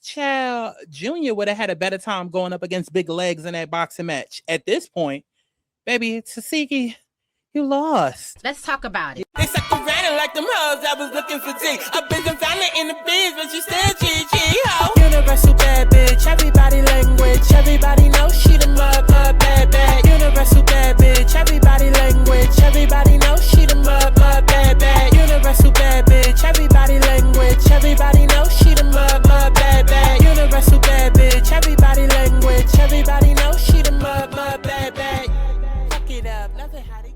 Child, Junior would have had a better time going up against Big Legs in that boxing match. At this point, baby, Tesehki, you lost. Let's talk about it. They suck around like them hoes, I was looking for tea. I've been confounded in the biz, but you still GG, ho. Universal bad bitch, everybody language. Everybody knows she the mud bad bad. Universal bad bitch, everybody language. Everybody knows she the mud bad bad. Universal bad bitch, everybody language. Everybody knows she the mud bad bad. Universal bad bitch, everybody language. Everybody knows she the mud bad bad. Fuck it up, love it how they.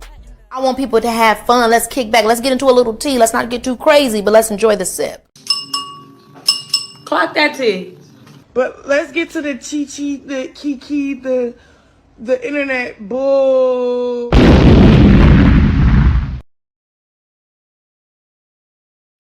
I want people to have fun. Let's kick back. Let's get into a little tea. Let's not get too crazy, but let's enjoy the sip. Clock that tea. But let's get to the chi-chi, the kiki, the internet bull.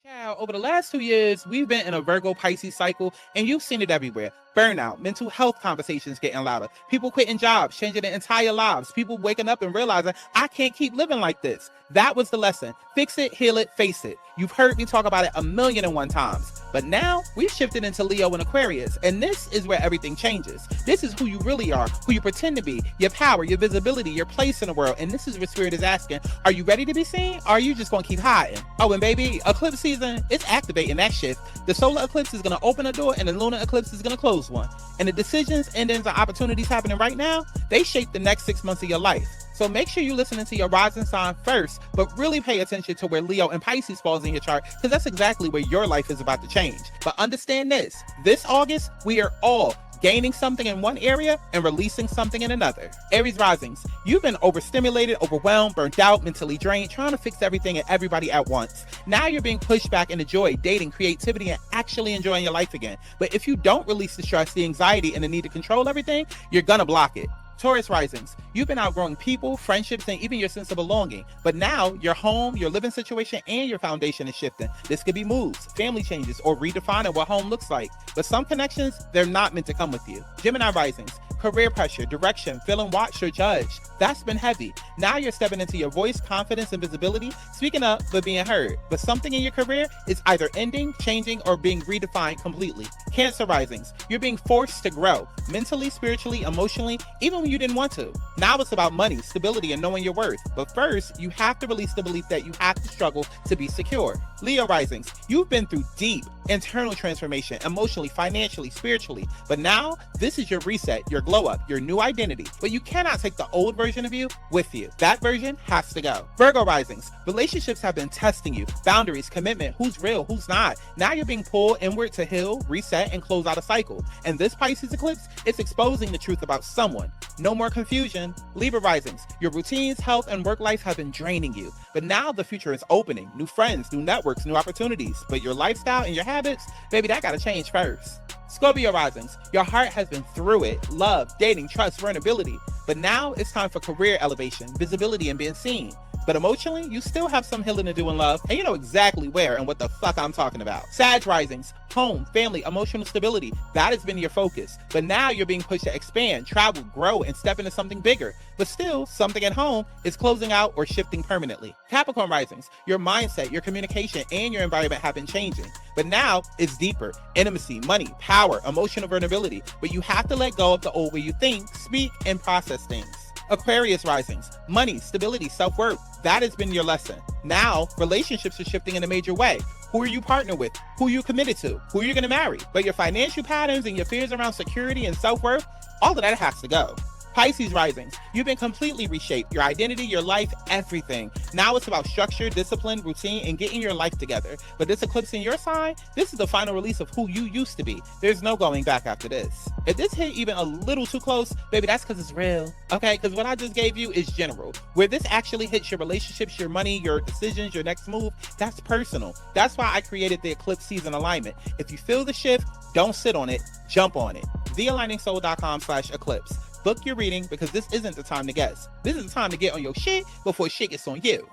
Child, over the last 2 years, we've been in a Virgo Pisces cycle, and you've seen it everywhere. Burnout, mental health conversations getting louder, people quitting jobs, changing their entire lives, people waking up and realizing, I can't keep living like this. That was the lesson. Fix it, heal it, face it. You've heard me talk about it 1,000,001 times. But now, we've shifted into Leo and Aquarius, and this is where everything changes. This is who you really are, who you pretend to be, your power, your visibility, your place in the world, and this is what Spirit is asking. Are you ready to be seen, or are you just gonna keep hiding? Oh, and baby, eclipse season, it's activating that shift. The solar eclipse is gonna open a door, and the lunar eclipse is gonna close one. And the decisions, endings, and opportunities happening right now, they shape the next 6 months of your life. So make sure you're listening to your rising sign first, but really pay attention to where Leo and Pisces falls in your chart, because that's exactly where your life is about to change. But understand this August, we are all gaining something in one area and releasing something in another. Aries risings, you've been overstimulated, overwhelmed, burnt out, mentally drained, trying to fix everything and everybody at once. Now you're being pushed back into joy, dating, creativity, and actually enjoying your life again. But if you don't release the stress, the anxiety, and the need to control everything, you're gonna block it. Taurus risings, you've been outgrowing people, friendships, and even your sense of belonging. But now your home, your living situation, and your foundation is shifting. This could be moves, family changes, or redefining what home looks like. But some connections, they're not meant to come with you. Gemini risings, career pressure, direction, feeling watched or judged. That's been heavy. Now you're stepping into your voice, confidence, and visibility, speaking up but being heard. But something in your career is either ending, changing, or being redefined completely. Cancer risings, you're being forced to grow, mentally, spiritually, emotionally, even when you didn't want to. Now it's about money, stability, and knowing your worth. But first, you have to release the belief that you have to struggle to be secure. Leo risings, you've been through deep internal transformation, emotionally, financially, spiritually. But now, this is your reset, your glow up, your new identity. But you cannot take the old version of you with you. That version has to go. Virgo risings, relationships have been testing you. Boundaries, commitment, who's real, who's not. Now you're being pulled inward to heal, reset, and close out a cycle. And this Pisces eclipse, it's exposing the truth about someone. No more confusion. Libra risings, your routines, health, and work life have been draining you. But now the future is opening. New friends, new networks, new opportunities. But your lifestyle and your habits, baby, that gotta change first. Scorpio risings, your heart has been through it. Love, dating, trust, vulnerability. But now it's time for career elevation, visibility, and being seen. But emotionally, you still have some healing to do in love, and you know exactly where and what the fuck I'm talking about. Sag risings, home, family, emotional stability, that has been your focus. But now you're being pushed to expand, travel, grow, and step into something bigger. But still, something at home is closing out or shifting permanently. Capricorn risings, your mindset, your communication, and your environment have been changing. But now it's deeper. Intimacy, money, power, emotional vulnerability. But you have to let go of the old way you think, speak, and process things. Aquarius risings, money, stability, self-worth. That has been your lesson. Now, relationships are shifting in a major way. Who are you partnered with? Who are you committed to? Who are you going to marry? But your financial patterns and your fears around security and self-worth, all of that has to go. Pisces risings, you've been completely reshaped. Your identity, your life, everything. Now it's about structure, discipline, routine, and getting your life together. But this eclipse in your sign, this is the final release of who you used to be. There's no going back after this. If this hit even a little too close, baby, that's because it's real. Okay, because what I just gave you is general. Where this actually hits your relationships, your money, your decisions, your next move, that's personal. That's why I created the eclipse season alignment. If you feel the shift, don't sit on it, jump on it. thealigningsoul.com/eclipse. Book your reading, because this isn't the time to guess. This is the time to get on your shit before shit gets on you.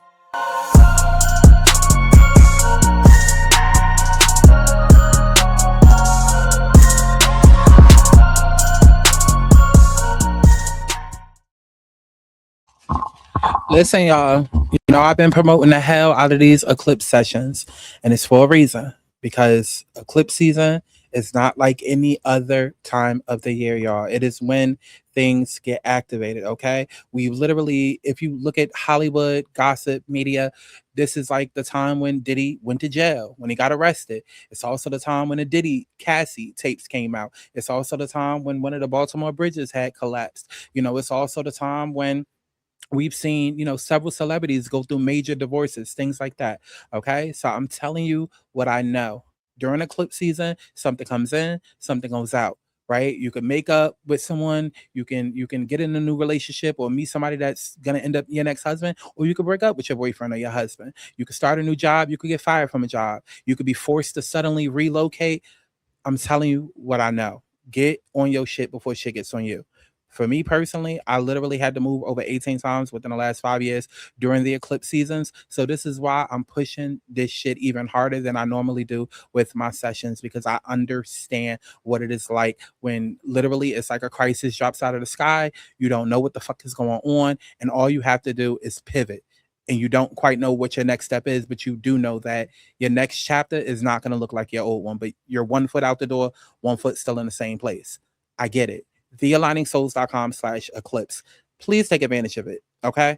Listen, y'all, I've been promoting the hell out of these eclipse sessions, and it's for a reason, because eclipse season It's not like any other time of the year, y'all. It is when things get activated, okay? We literally, if you look at Hollywood, gossip, media, this is like the time when Diddy went to jail, when he got arrested. It's also the time when the Diddy Cassie tapes came out. It's also the time when one of the Baltimore bridges had collapsed. It's also the time when we've seen, several celebrities go through major divorces, things like that. Okay. So I'm telling you what I know. During eclipse season, something comes in, something goes out. Right? You can make up with someone, you can get in a new relationship or meet somebody that's gonna end up your next husband, or you could break up with your boyfriend or your husband. You could start a new job, you could get fired from a job, you could be forced to suddenly relocate. I'm telling you what I know. Get on your shit before shit gets on you. For me personally, I literally had to move over 18 times within the last 5 years during the eclipse seasons. So this is why I'm pushing this shit even harder than I normally do with my sessions, because I understand what it is like when literally it's like a crisis drops out of the sky. You don't know what the fuck is going on, and all you have to do is pivot. And you don't quite know what your next step is, but you do know that your next chapter is not going to look like your old one, but you're 1 foot out the door, 1 foot still in the same place. I get it. thealigningsouls.com/eclipse. Please take advantage of it. Okay.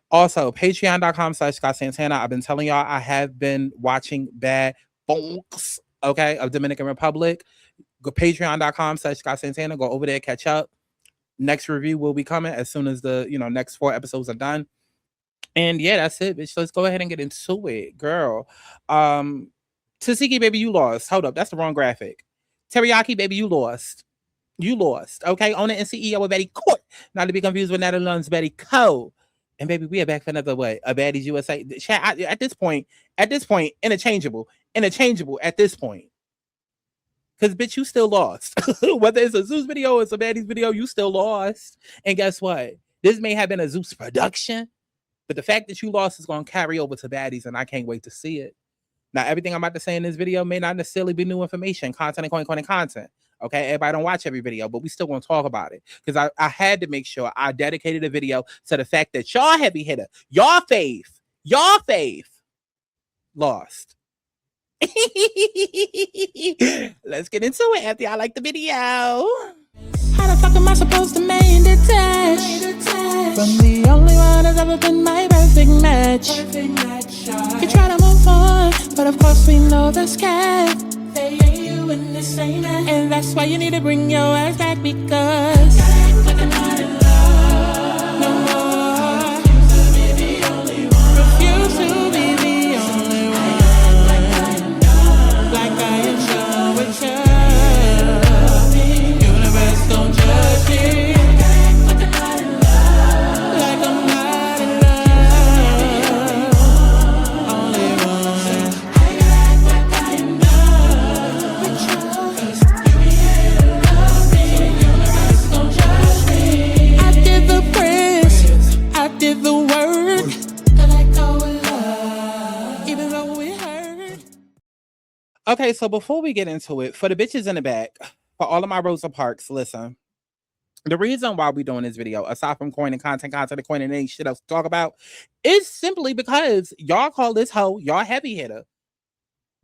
Also, patreon.com/Scott Santana. I've been telling y'all I have been watching Bad Bonks, okay, of Dominican Republic. Go patreon.com/Scott Santana. Go over there, catch up. Next review will be coming as soon as the next 4 episodes are done. And yeah, that's it, bitch. Let's go ahead and get into it, girl. Tesehki, baby, you lost. Hold up, that's the wrong graphic. Teriyaki, baby, you lost. You lost. Okay, owner and CEO of Betty Court. Not to be confused with Netherlands Betty Co. And baby, we are back for another way. A Baddies USA. At this point, interchangeable at this point. Because bitch, you still lost. Whether it's a Zeus video or it's a Baddies video, you still lost. And guess what? This may have been a Zeus production, but the fact that you lost is going to carry over to Baddies, and I can't wait to see it. Now, everything I'm about to say in this video may not necessarily be new information, content and content. Okay, everybody don't watch every video, but we still going to talk about it, because I had to make sure I dedicated a video to the fact that y'all heavy hitter, y'all faith lost. Let's get into it after y'all like the video. How the fuck am I supposed to main detach from the only one that's ever been my perfect match? You try to move on, but of course we know the scat. They ain't you and this ain't that. And that's why you need to bring your ass back, because like I'm not in love no more. Refuse to be the only one. Like I am done with you. Universe, don't judge me. Like I'm not in love. Only one. I did the press, I did the work to let go of love, even though it hurt. Okay, so before we get into it, for the bitches in the back, for all of my Rosa Parks, listen. The reason why we're doing this video, aside from coin and content, and coin and ain't shit else to talk about, is simply because y'all call this hoe y'all heavy hitter.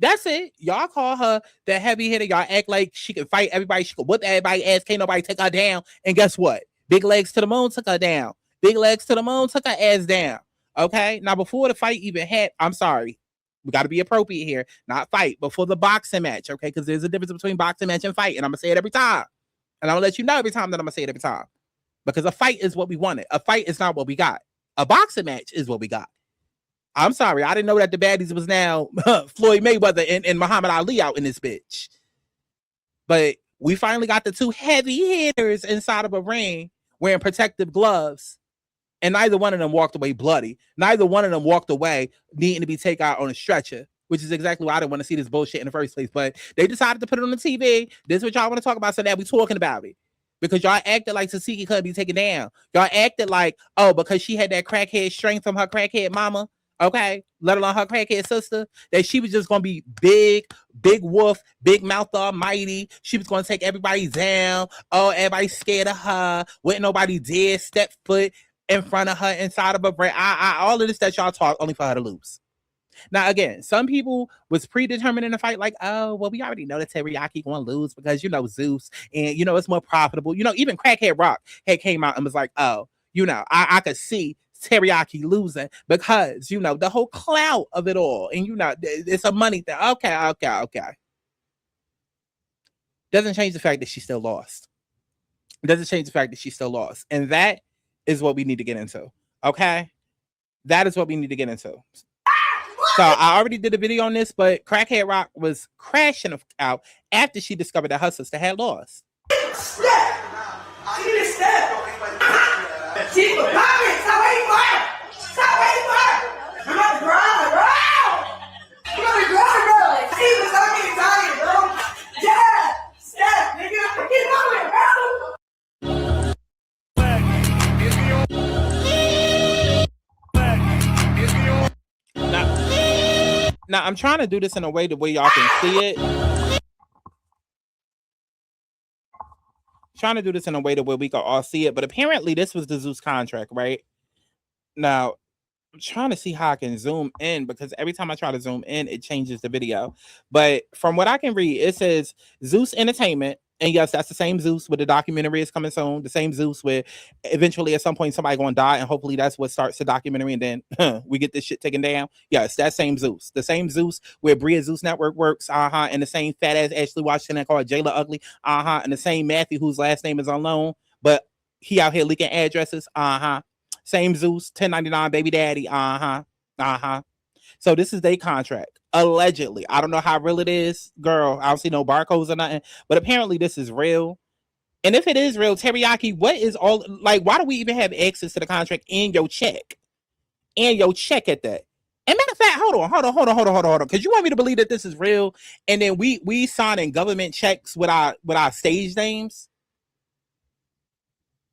That's it. Y'all call her the heavy hitter. Y'all act like she can fight everybody. She can whip everybody's ass. Can't nobody take her down. And guess what? Big Legs to the moon took her down. Big Legs to the moon took her ass down. Okay? Now, before the fight even had, I'm sorry. We got to be appropriate here. Not fight, before the boxing match. Okay? Because there's a difference between boxing match and fight. And I'm going to say it every time. And I'm going to let you know every time that I'm going to say it every time. Because a fight is what we wanted. A fight is not what we got. A boxing match is what we got. I'm sorry. I didn't know that the Baddies was now Floyd Mayweather and Muhammad Ali out in this bitch. But we finally got the two heavy hitters inside of a ring wearing protective gloves. And neither one of them walked away bloody. Neither one of them walked away needing to be taken out on a stretcher, which is exactly why I didn't want to see this bullshit in the first place. But they decided to put it on the TV. This is what y'all want to talk about, so now we talking about it. Because y'all acted like Tesehki couldn't be taken down. Y'all acted like, oh, because she had that crackhead strength from her crackhead mama, okay, let alone her crackhead sister, that she was just going to be big wolf, big mouth almighty. She was going to take everybody down. Oh, everybody's scared of her. Wouldn't nobody dare step foot in front of her inside of a brain. All of this that y'all talk only for her to lose. Now, again, some people was predetermined in the fight, like, oh, well, we already know that Teriyaki going to lose because, Zeus, and, it's more profitable. Even Crackhead Rock had came out and was like, oh, I could see Teriyaki losing because, the whole clout of it all. And, it's a money thing. Okay. Doesn't change the fact that she still lost. Doesn't change the fact that she still lost. And that is what we need to get into. Okay? That is what we need to get into. So I already did a video on this, but Crackhead Rock was crashing out after she discovered that her sister had lost. Step! She need a step! She was popping! Stop waiting for her! Stop waiting for her! I'm on the ground, bro! I'm on the ground, bro! She was fucking tired, bro! Yeah! Step, nigga! Keep going, bro! Now, I'm trying to do this in a way the way y'all can see it. Trying to do this in a way the way we can all see it, but apparently this was the Zeus contract, right? Now, I'm trying to see how I can zoom in because every time I try to zoom in, it changes the video. But from what I can read, it says Zeus Entertainment. And yes, that's the same Zeus where the documentary is coming soon. The same Zeus where eventually at some point somebody going to die. And hopefully that's what starts the documentary. And then we get this shit taken down. Yes, that same Zeus. The same Zeus where Bria Zeus Network works. And the same fat ass Ashley Washington called Jayla Ugly. And the same Matthew whose last name is unknown. But he out here leaking addresses. Same Zeus, 1099 baby daddy. So this is their contract. Allegedly. I don't know how real it is. Girl, I don't see no barcodes or nothing. But apparently this is real. And if it is real, Teriyaki, what is all... Like, why do we even have access to the contract and your check? And your check at that. And matter of fact, hold on. Because you want me to believe that this is real, and then we signing government checks with our stage names?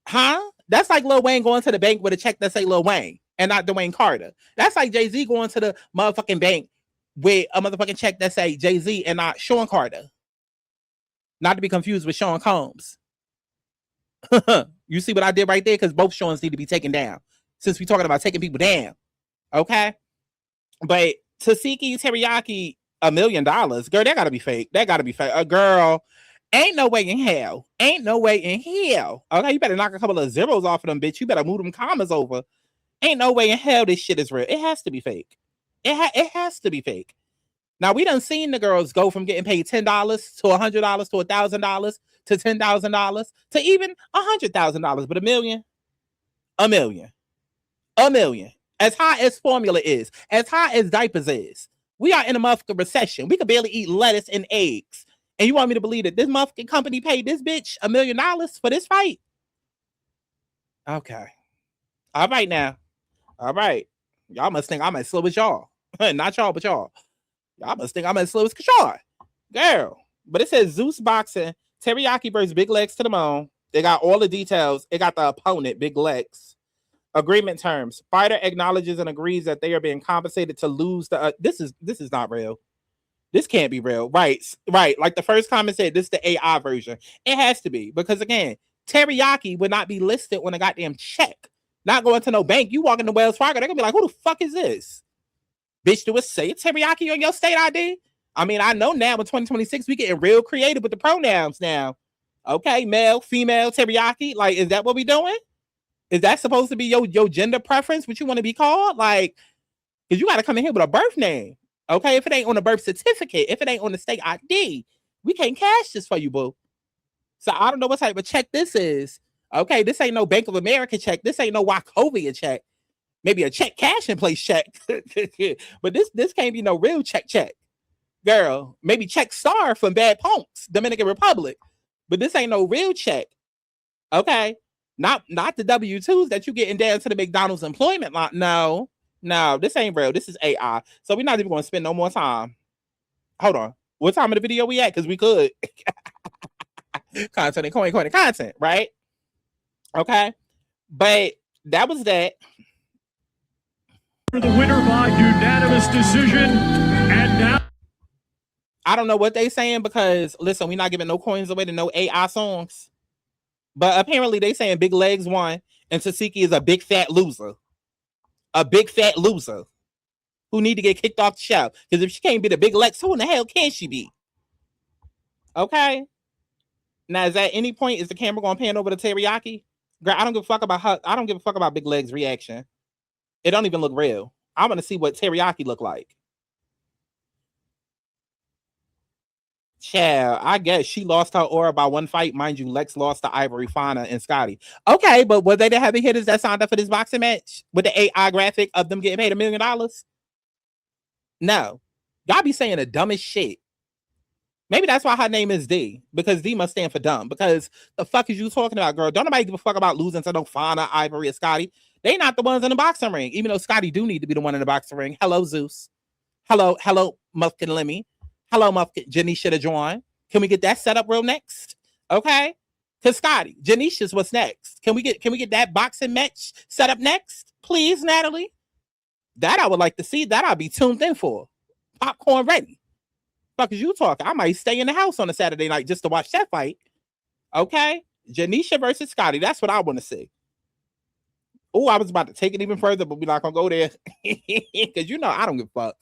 Huh? That's like Lil Wayne going to the bank with a check that say Lil Wayne and not Dwayne Carter. That's like Jay-Z going to the motherfucking bank with a motherfucking check that say Jay-Z and not Sean Carter. Not to be confused with Sean Combs. You see what I did right there? Because both Seans need to be taken down. Since we're talking about taking people down. Okay? But Tesehki Teriyaki, $1 million. Girl, that gotta be fake. That gotta be fake. Girl, ain't no way in hell. Ain't no way in hell. Okay, you better knock a couple of zeros off of them, bitch. You better move them commas over. Ain't no way in hell this shit is real. It has to be fake. It has to be fake. Now, we done seen the girls go from getting paid $10 to $100 to $1,000 to $10,000 to even $100,000. But $1 million? $1 million. $1 million. As high as formula is, as high as diapers is. We are in a motherfucking recession. We could barely eat lettuce and eggs. And you want me to believe that this motherfucking company paid this bitch $1 million for this fight? Okay. All right now. All right. Y'all must think I'm as slow as y'all. Not y'all, but y'all. Y'all must think I'm as slow as Kashar. Girl. But it says Zeus Boxing, Teriyaki versus Big Lex to the moon. They got all the details. It got the opponent, Big Lex. Agreement terms. Fighter acknowledges and agrees that they are being compensated to lose the... This is not real. This can't be real. Right. Like the first comment said, this is the AI version. It has to be. Because again, Teriyaki would not be listed on a goddamn check. Not going to no bank. You walk into Wells Fargo, they're going to be like, who the fuck is this? Bitch, do it say Teriyaki on your state ID? I mean, I know now in 2026, we getting real creative with the pronouns now. Okay, male, female, Teriyaki. Like, is that what we doing? Is that supposed to be your gender preference? What you want to be called? Like, because you got to come in here with a birth name. Okay, if it ain't on the birth certificate, if it ain't on the state ID, we can't cash this for you, boo. So I don't know what type of check this is. Okay, this ain't no Bank of America check. This ain't no Wachovia check. Maybe a check cash in place check. But this can't be no real check. Girl, maybe check star from Bad Punks, Dominican Republic. But this ain't no real check. Okay? Not the W-2s that you getting down to the McDonald's employment line. No, this ain't real. This is AI. So we're not even going to spend no more time. Hold on. What time of the video we at? Because we could. Content and coin content, right? Okay. But that was that. The winner by unanimous decision. And now I don't know what they saying because listen, we're not giving no coins away to no AI songs. But apparently they saying Big Legs won and Tesehki is a big fat loser. A big fat loser. who need to get kicked off the show. Because if she can't be the Big Lex, who in the hell can she be? Okay. Now, is at any point is the camera going to pan over to Teriyaki? Girl, I don't give a fuck about her. I don't give a fuck about Big Leg's reaction. It don't even look real. I want to see what Teriyaki look like. Child, I guess she lost her aura by one fight. Mind you, Lex lost to Ivory, Fauna, and Scotty. Okay, but were they the heavy hitters that signed up for this boxing match with the AI graphic of them getting paid $1 million? No. Y'all be saying the dumbest shit. Maybe that's why her name is D, because D must stand for dumb. Because the fuck is you talking about, girl? Don't nobody give a fuck about losing to no Fauna, Ivory, or Scotty. They not the ones in the boxing ring, even though Scotty do need to be the one in the boxing ring. Hello, Zeus. Hello, Mufkin Lemmy. Hello, Mufkin Janisha DeJoin. Can we get that set up real next? Okay. Because Scotty, Janisha's what's next. Can we get that boxing match set up next? Please, Natalie. That I would like to see. That I'll be tuned in for. Popcorn ready. Fuck is you talking? I might stay in the house on a Saturday night just to watch that fight. Okay. Janisha versus Scotty. That's what I want to see. Oh, I was about to take it even further, but we're not gonna go there. Because you know I don't give a fuck.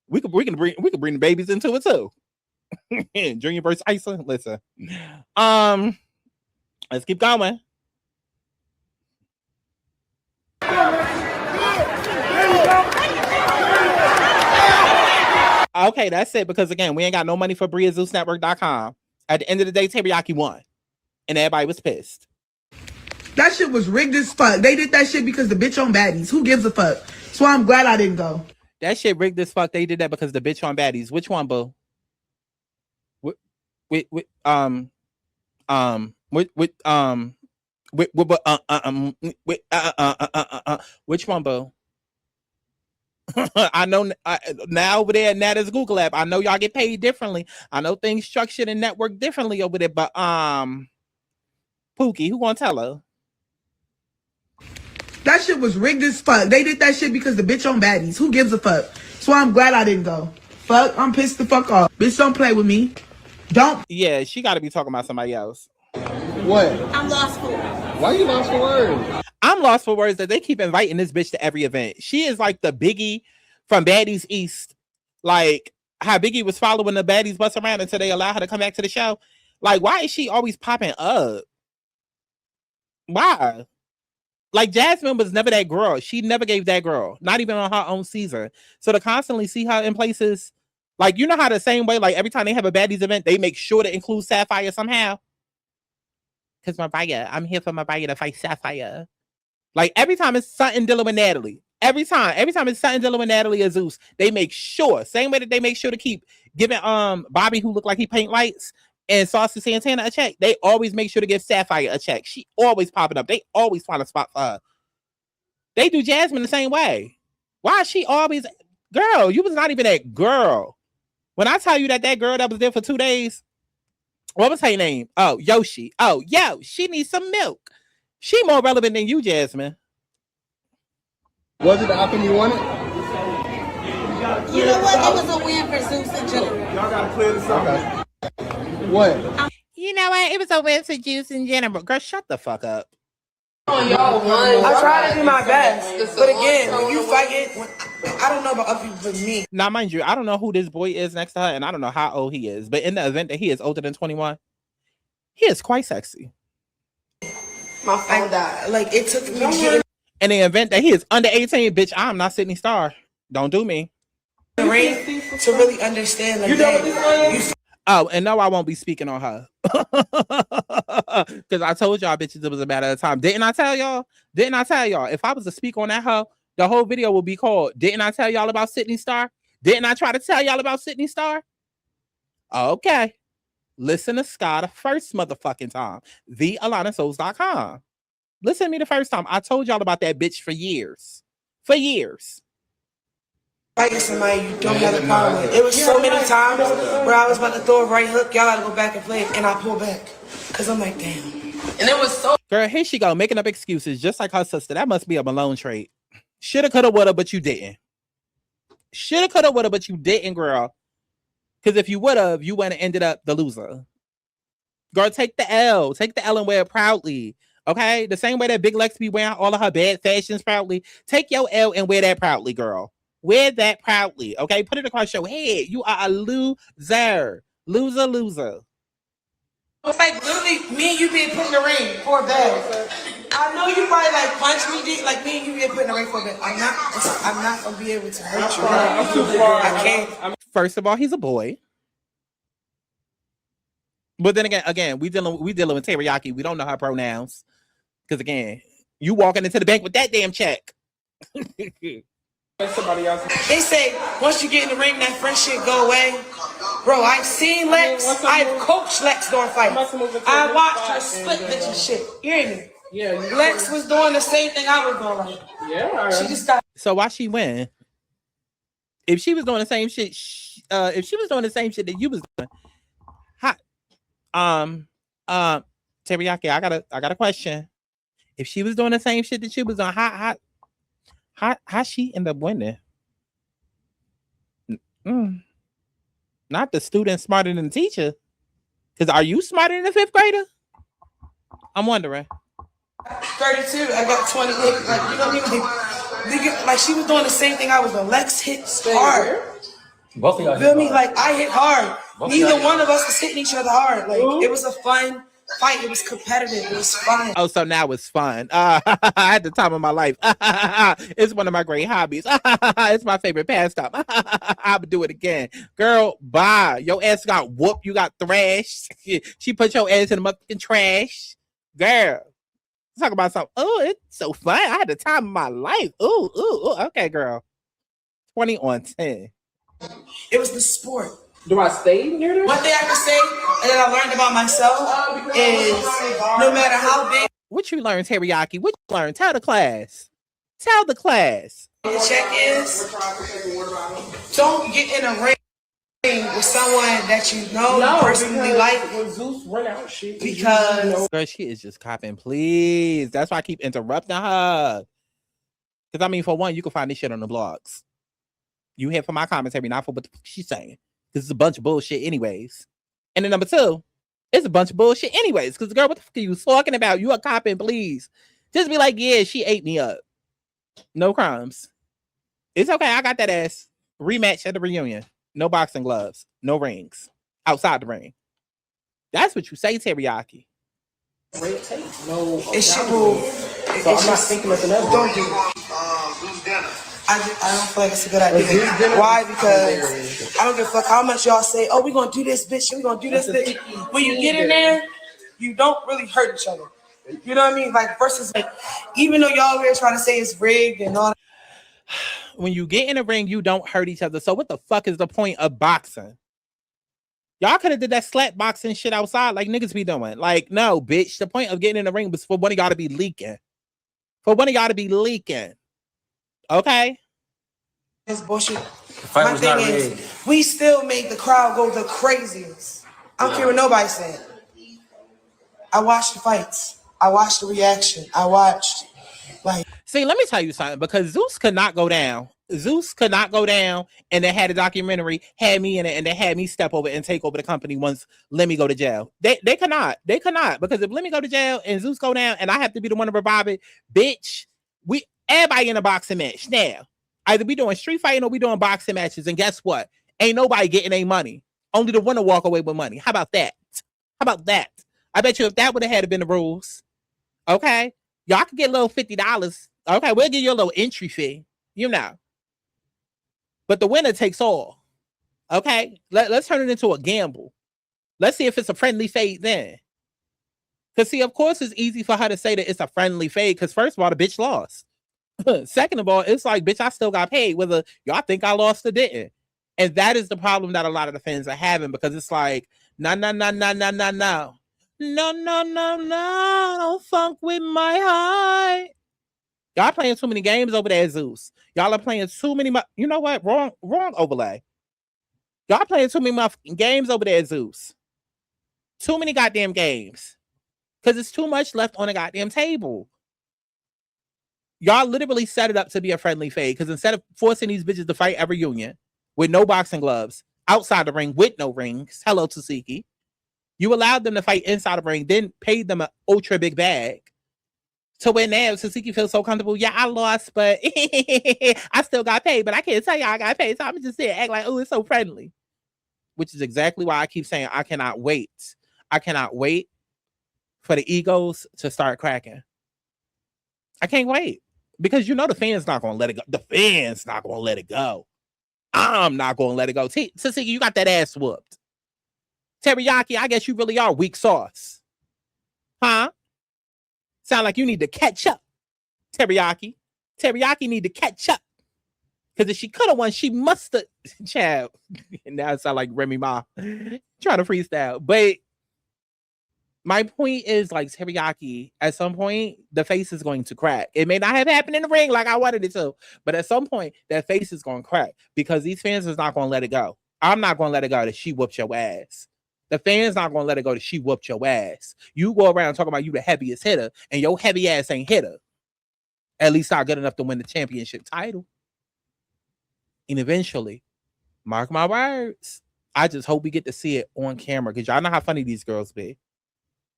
We could bring the babies into it too. Junior versus Isa. Listen. Let's keep going. Okay, that's it. Because again, we ain't got no money for BriaZeusNetwork.com. At the end of the day, Teriyaki won. And everybody was pissed. That shit was rigged as fuck. They did that shit because the bitch on baddies. Who gives a fuck? So I'm glad I didn't go. That shit rigged as fuck. They did that because the bitch on baddies. Which one, boo? Which one, boo? I know now over there at Nata's Google app. I know y'all get paid differently. I know things structured and network differently over there, but Pookie, who gonna tell her? That shit was rigged as fuck. They did that shit because the bitch on baddies. Who gives a fuck? So I'm glad I didn't go. Fuck, I'm pissed the fuck off. Bitch, don't play with me. Don't. Yeah, she got to be talking about somebody else. What? I'm lost for words. Why you lost for words? I'm lost for words that they keep inviting this bitch to every event. She is like the Biggie from Baddies East. Like how Biggie was following the Baddies bus around until they allow her to come back to the show. Like, why is she always popping up? Why? Like, Jasmine was never that girl. She never gave that girl, not even on her own season. So to constantly see her in places, like, you know how the same way, like, every time they have a Baddies event, they make sure to include Sapphire somehow. Because Mariah, I'm here for Mariah to fight Sapphire. Like, every time it's something dealing with Natalie, every time it's something dealing with Natalie or Zeus, they make sure, same way that they make sure to keep giving Bobby, who look like he paint lights, and Saucy Santana a check, they always make sure to give Sapphire a check. She always popping up. They always find a spot for her. They do Jasmine the same way. Why is she always... Girl, you was not even that girl. When I tell you that girl that was there for 2 days, what was her name? Oh, Yoshi. Oh, yo, she needs some milk. She more relevant than you, Jasmine. Was it the outcome you wanted? You know what? It was a win for Zeus in general. Y'all gotta clear this up. Okay. What? You know what? It was a win for Zeus in general. Girl, shut the fuck up. I try to do my best. But again, when you fight it, I don't know about other people but me. Now, mind you, I don't know who this boy is next to her, and I don't know how old he is. But in the event that he is older than 21, he is quite sexy. My phone died. Like, it took me getting In the event that he is under 18, bitch, I'm not Sydney Star. Don't do me. the ring to really understand, like, that. Oh, and no, I won't be speaking on her. Because I told y'all bitches it was a matter of time. Didn't I tell y'all? Didn't I tell y'all? If I was to speak on that hoe, the whole video would be called, Didn't I Tell Y'all About Sydney Star? Didn't I try to tell y'all about Sydney Star? Okay. Listen to Scott the first motherfucking time. TheAlanaSouls.com. Listen to me the first time. I told y'all about that bitch for years. For years. Fighting somebody you don't have a problem with. It was so many times where I was about to throw a right hook, y'all gotta go back and play it, and I pull back. Cause I'm like, damn. And it was so... Girl, here she go, making up excuses, just like her sister. That must be a Malone trait. Shoulda, coulda, woulda, but you didn't. Shoulda, coulda, woulda, but you didn't, girl. Because if you would have, you wouldn't have ended up the loser. Girl, take the L. Take the L and wear it proudly. Okay? The same way that Big Lex be wearing all of her bad fashions proudly. Take your L and wear that proudly, girl. Wear that proudly, okay? Put it across your head. You are a loser. Loser. It's like literally me and you being put in the ring for a bed. I know you probably like punch me, like me and you being put in the ring for a bed. I'm not gonna be able to hurt you. I'm too far. I can't. First of all, he's a boy. But then again, we dealing with Teriyaki. We don't know her pronouns. Because again, you walking into the bank with that damn check. Somebody else. They say once you get in the ring, that fresh shit go away. Bro, I've seen Lex. I've coached Lex during fights. I watched her split bitch and shit. You hear me? Yeah. Lex was doing the same thing I was doing. Like, Yeah. she just got. So why she win? If she was doing the same shit, that you was doing, Teriyaki, I got a question. If she was doing the same shit that you was doing, how she end up winning? Not the student smarter than the teacher. Because are you smarter than the 5th grader? I'm wondering. 32, I got 28. Like, you know what I mean? Like she was doing the same thing I was doing. Lex hits hard. Both of y'all Feel me? Like I hit hard. Neither one of us was hitting each other hard. Like it was a fun fight. It was competitive. It was fun. Oh, so now it's fun. I had the time of my life. It's one of my great hobbies. It's my favorite pastime. I would do it again. Girl, bye. Your ass got whooped. You got thrashed. She put your ass in the motherfucking trash. Girl. Talk about something. Oh, it's so fun. I had the time of my life. Ooh. Okay, girl. 20 on 10. It was the sport. Do I stay near there? One thing I can say, and that I learned about myself, is no matter how big What you learn, Teriyaki? What you learn? Tell the class. Tell the class. the check is, don't get in a ring with someone that you know you personally like. When Zeus run out, shit. Because Girl, she is just copping, please. That's why I keep interrupting her. Because, I mean, for one, you can find this shit on the blogs. You hear from my commentary, not for what the fuck she's saying. Because it's a bunch of bullshit anyways. And then number 2, it's a bunch of bullshit anyways. Because, girl, what the fuck are you talking about? You a copping, please. Just be like, yeah, she ate me up. No crimes. It's okay. I got that ass. Rematch at the reunion. No boxing gloves. No rings. Outside the ring. That's what you say, Teriyaki. Red tape. No. it should move. So I'm not thinking of another. Don't do it. I don't feel like it's a good idea. Why? Because I don't give a fuck how much y'all say, oh, we're going to do this, bitch. We're going to do this, bitch. When you get in there, you don't really hurt each other. You know what I mean? Like, versus, like, even though y'all here trying to say it's rigged and all that. When you get in a ring, you don't hurt each other. So what the fuck is the point of boxing? Y'all could have did that slap boxing shit outside like niggas be doing. Like, no, bitch. The point of getting in the ring was for one of y'all to be leaking. Okay? It's bullshit. fight My was thing not is, rigged. we still make the crowd go the craziest. I don't care what nobody said. I watched the fights. I watched the reaction. I watched, like. See, let me tell you something. Because Zeus could not go down. And they had a documentary, had me in it, and they had me step over and take over the company once Let Me go to jail. They could not. Because if Let Me go to jail and Zeus go down and I have to be the one to revive it, bitch, everybody in a boxing match now. Either we doing street fighting or we doing boxing matches. And guess what? Ain't nobody getting any money. Only the winner walk away with money. How about that? I bet you if that would have had been the rules, okay, y'all could get a little $50. Okay, we'll give you a little entry fee, you know. But the winner takes all. Okay, let's turn it into a gamble. Let's see if it's a friendly fade then. Because, see, of course, it's easy for her to say that it's a friendly fade because, first of all, the bitch lost. Second of all, it's like, bitch, I still got paid whether y'all think I lost or didn't. And that is the problem that a lot of the fans are having because it's like, no. Don't funk with my heart. Y'all playing too many games over there, Zeus. Y'all are playing too many. You know what? Wrong overlay. Y'all playing too many games over there, Zeus. Too many goddamn games. Because it's too much left on the goddamn table. Y'all literally set it up to be a friendly fade. Because instead of forcing these bitches to fight every union with no boxing gloves, outside the ring with no rings, hello Tesehki, you allowed them to fight inside the ring, then paid them an ultra big bag. To where now Tesehki feels so comfortable. Yeah, I lost, but I still got paid. But I can't tell y'all I got paid. So I'm just there act like, oh, it's so friendly. Which is exactly why I keep saying I cannot wait. I cannot wait for the egos to start cracking. I can't wait. Because you know the fans not gonna let it go. The fans not gonna let it go. I'm not gonna let it go. Tesehki, you got that ass whooped. Teriyaki, I guess you really are weak sauce. Huh? Sound like you need to catch up, Teriyaki. Teriyaki need to catch up. Because if she could have won, she must have. Child. And now it sound like Remy Ma trying to freestyle. But my point is, like, Teriyaki, at some point, the face is going to crack. It may not have happened in the ring like I wanted it to, but at some point, that face is going to crack because these fans is not going to let it go. I'm not going to let it go that she whooped your ass. The fans not going to let it go that she whooped your ass. You go around talking about you the heaviest hitter, and your heavy ass ain't hit her. At least not good enough to win the championship title. And eventually, mark my words, I just hope we get to see it on camera because y'all know how funny these girls be.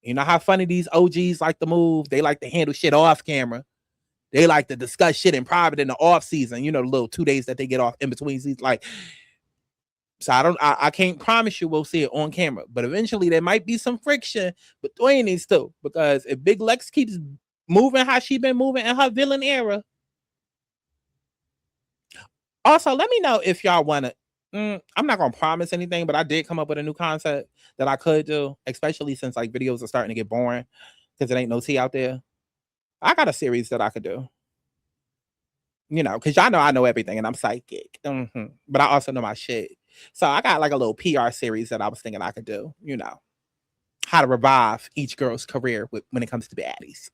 You know how funny these OGs like to move. They like to handle shit off camera. They like to discuss shit in private in the off season. You know, the little 2 days that they get off in between seasons. Like, so I can't promise you we'll see it on camera, but eventually there might be some friction between these two because if Big Lex keeps moving how she been moving in her villain era. Also, let me know if y'all want to. I'm not gonna promise anything, but I did come up with a new concept that I could do, especially since like videos are starting to get boring because there ain't no tea out there. I got a series that I could do. You know, because y'all know I know everything and I'm psychic. But I also know my shit. So I got like a little PR series that I was thinking I could do, you know, how to revive each girl's career when it comes to baddies.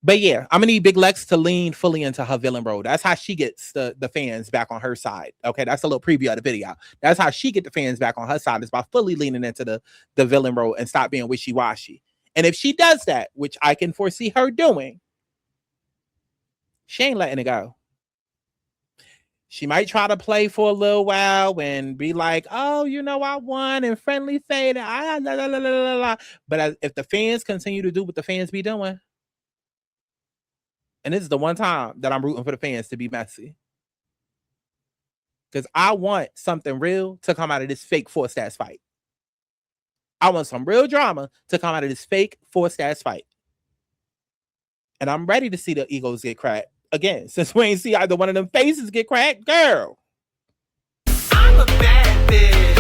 But yeah, I'm gonna need Big Lex to lean fully into her villain role. That's how she gets the fans back on her side. Okay, that's a little preview of the video. That's how she get the fans back on her side is by fully leaning into the villain role and stop being wishy-washy. And if she does that, which I can foresee her doing, she ain't letting it go. She might try to play for a little while and be like, oh, you know, I won and friendly fade. But if the fans continue to do what the fans be doing, and this is the one time that I'm rooting for the fans to be messy. Because I want something real to come out of this fake 4-stats fight. I want some real drama to come out of this fake 4-stats fight. And I'm ready to see the egos get cracked. Again, since we ain't see either one of them faces get cracked, girl. I'm a bad bitch.